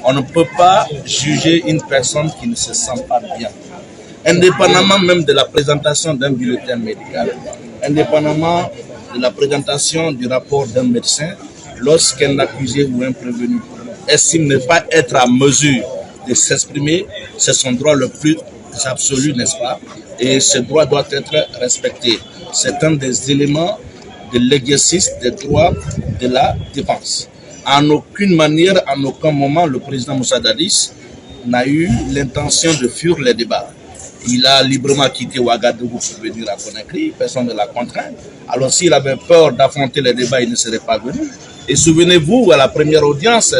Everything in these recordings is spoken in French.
On ne peut pas juger une personne qui ne se sent pas bien. Indépendamment même de la présentation d'un bulletin médical, indépendamment de la présentation du rapport d'un médecin, lorsqu'un accusé ou un prévenu estime ne pas être à mesure de s'exprimer, c'est son droit le plus absolu, n'est-ce pas? Et ce droit doit être respecté. C'est un des éléments de l'exercice des droits de la défense. En aucune manière, en aucun moment, le président Moussa Dadis n'a eu l'intention de fuir les débats. Il a librement quitté Ouagadougou pour venir à Conakry, personne ne l'a contraint. Alors s'il avait peur d'affronter les débats, il ne serait pas venu. Et souvenez-vous, à la première audience,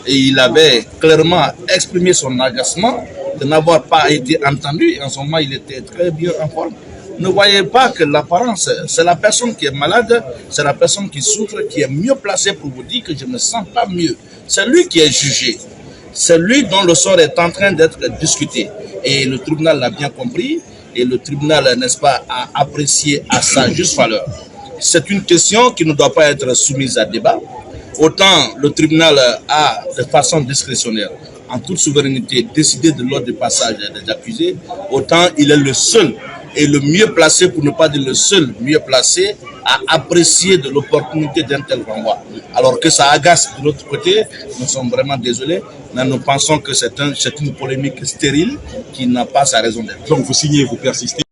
il avait clairement exprimé son agacement de n'avoir pas été entendu. Et en ce moment, il était très bien en forme. Ne voyez pas que l'apparence, c'est la personne qui est malade, c'est la personne qui souffre, qui est mieux placée pour vous dire que je ne me sens pas mieux. C'est lui qui est jugé. C'est lui dont le sort est en train d'être discuté. Et le tribunal l'a bien compris. Et le tribunal, n'est-ce pas, a apprécié à sa juste valeur. C'est une question qui ne doit pas être soumise à débat. Autant le tribunal a, de façon discrétionnaire, en toute souveraineté, décidé de l'ordre de passage des accusés, autant il est le seul et le mieux placé, pour ne pas dire le seul mieux placé, à apprécier de l'opportunité d'un tel renvoi. Alors que ça agace de l'autre côté, nous sommes vraiment désolés, mais nous pensons que c'est une polémique stérile qui n'a pas sa raison d'être. Donc vous signez, vous persistez.